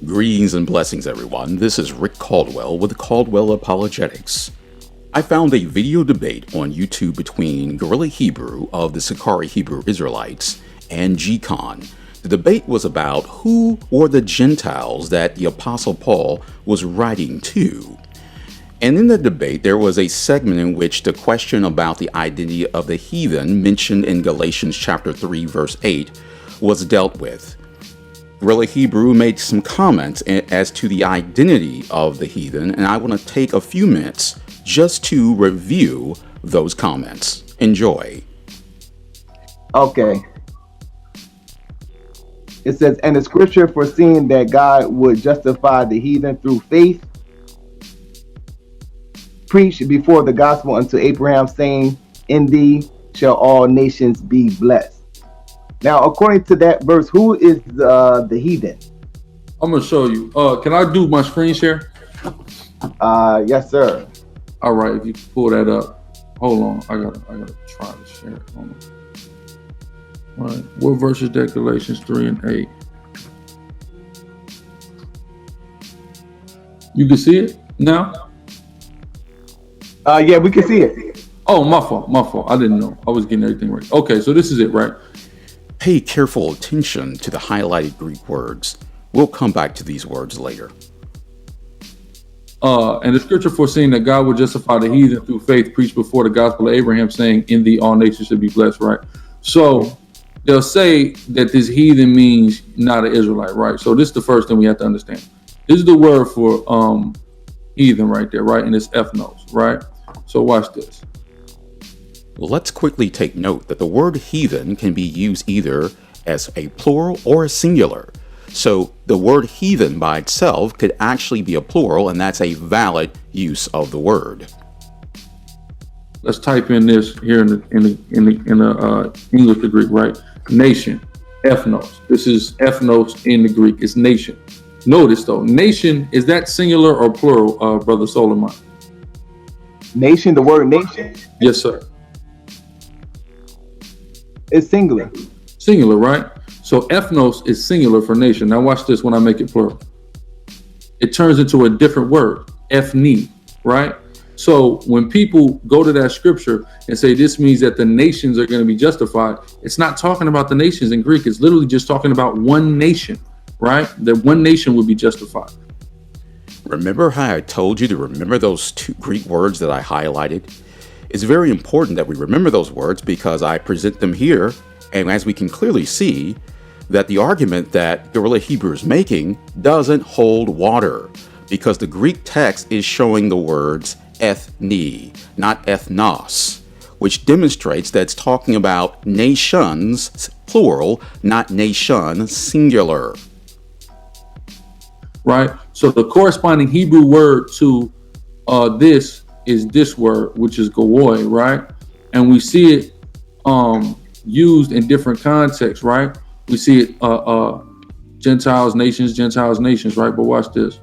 Greetings and blessings, everyone. This is Rick Caldwell with Caldwell Apologetics. I found a video debate on YouTube between Grla Hebrew of the Sicarii Hebrew Israelites and G-Con. The debate was about who were the Gentiles that the Apostle Paul was writing to. And in the debate, there was a segment in which the question about the identity of the heathen mentioned in Galatians chapter 3, verse 8 was dealt with. Grla Hebrew made some comments as to the identity of the heathen, and I want to take a few minutes just to review those comments. Enjoy. Okay. It says, and the scripture foreseeing that God would justify the heathen through faith, preached before the gospel unto Abraham, saying, in thee shall all nations be blessed. Now, according to that verse, who is the heathen? I'm gonna show you. Can I do my screen share? Yes, sir. All right, if you pull that up. Hold on, I gotta try to share it. Hold on. All right, what verse is that? Galatians 3 and 8. You can see it now? Yeah, we can see it. Oh, my fault. I didn't know. I was getting everything right. Okay, so this is it, right? Pay careful attention to the highlighted Greek words. We'll come back to these words later. And the scripture foreseeing that God would justify the heathen through faith preached before the gospel of Abraham, saying, in thee all nations should be blessed, right? So they'll say that this heathen means not an Israelite, right? So this is the first thing we have to understand. This is the word for heathen right there, right? And it's ethnos, right? So watch this. Let's quickly take note that the word heathen can be used either as a plural or a singular. So the word heathen by itself could actually be a plural, and that's a valid use of the word. Let's type in this here in the English to Greek, right? Nation, ethnos. This is ethnos in the Greek. It's nation. Notice though, nation, is that singular or plural, Brother Solomon? Nation, the word nation? Yes, sir. It's singular. Singular, right? So ethnos is singular for nation. Now watch this when I make it plural. It turns into a different word, ethne, right? So when people go to that scripture and say this means that the nations are going to be justified, it's not talking about the nations in Greek. It's literally just talking about one nation, right? That one nation would be justified. Remember how I told you to remember those two Greek words that I highlighted? It's very important that we remember those words because I present them here, and as we can clearly see, that the argument that Grla Hebrew is making doesn't hold water because the Greek text is showing the words ethne, not ethnos, which demonstrates that it's talking about nations, plural, not nation, singular. Right? So the corresponding Hebrew word to this is this word, which is goy, right? And we see it used in different contexts, right? We see it Gentiles, nations, right? But watch this.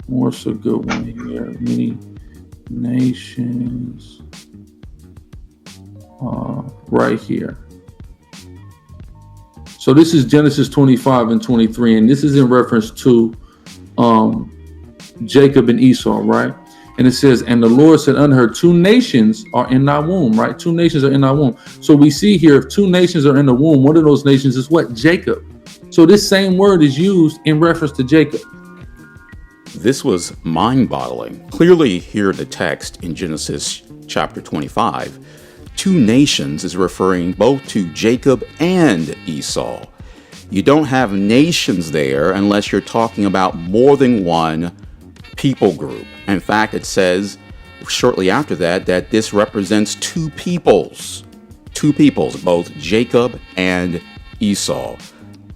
What's a good one here? Many nations. Right here. So this is Genesis 25 and 23, and this is in reference to Jacob and Esau, right? And it says, and the Lord said unto her, two nations are in thy womb, right? Two nations are in thy womb. So we see here, if two nations are in the womb, one of those nations is what? Jacob. So this same word is used in reference to Jacob. This was mind-boggling. Clearly here in the text in Genesis chapter 25, two nations is referring both to Jacob and Esau. You don't have nations there unless you're talking about more than one people group. In fact, it says shortly after that this represents two peoples, both Jacob and Esau.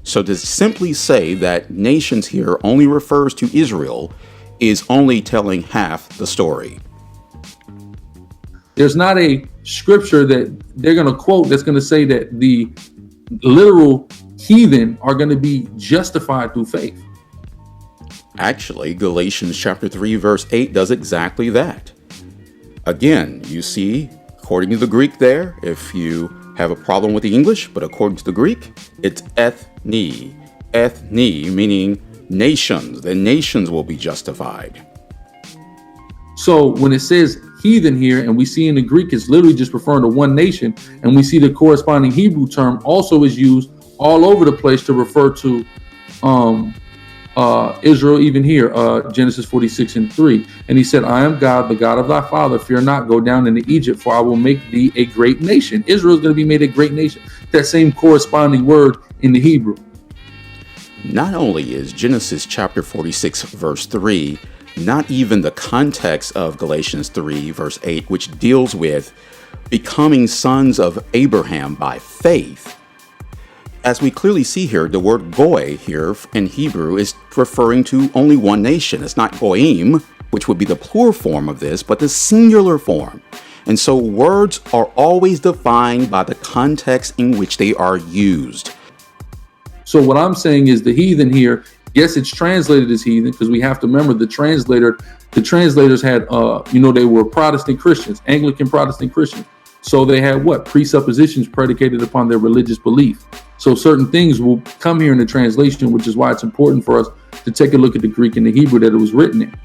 So to simply say that nations here only refers to Israel is only telling half the story. There's not a scripture that they're going to quote that's going to say that the literal heathen are going to be justified through faith. Actually, Galatians chapter 3, verse 8 does exactly that. Again, you see, according to the Greek there, if you have a problem with the English, but according to the Greek, it's ethne. Ethne meaning nations. The nations will be justified. So when it says heathen here, and we see in the Greek, it's literally just referring to one nation, and we see the corresponding Hebrew term also is used all over the place to refer to Israel, even here, Genesis 46:3. And he said, I am God, the God of thy father. Fear not, go down into Egypt, for I will make thee a great nation. Israel is going to be made a great nation. That same corresponding word in the Hebrew. Not only is Genesis chapter 46, verse 3, not even the context of Galatians 3, verse 8, which deals with becoming sons of Abraham by faith. As we clearly see here, the word goy here in Hebrew is referring to only one nation. It's not goyim, which would be the plural form of this, but the singular form. And so words are always defined by the context in which they are used. So what I'm saying is the heathen here, yes, it's translated as heathen, because we have to remember the translators had, they were Protestant Christians, Anglican Protestant Christians. So they had what? Presuppositions predicated upon their religious belief. So certain things will come here in the translation, which is why it's important for us to take a look at the Greek and the Hebrew that it was written in.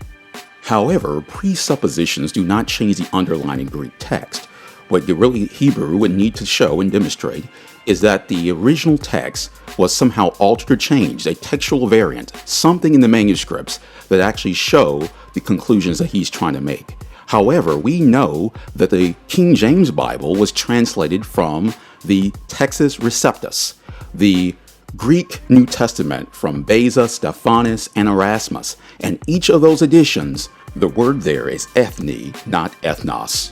However, presuppositions do not change the underlying Greek text. What the really Hebrew would need to show and demonstrate is that the original text was somehow altered or changed, a textual variant, something in the manuscripts that actually show the conclusions that he's trying to make. However, we know that the King James Bible was translated from the Textus Receptus, the Greek New Testament from Beza, Stephanus, and Erasmus. And each of those editions, the word there is ethne, not ethnos.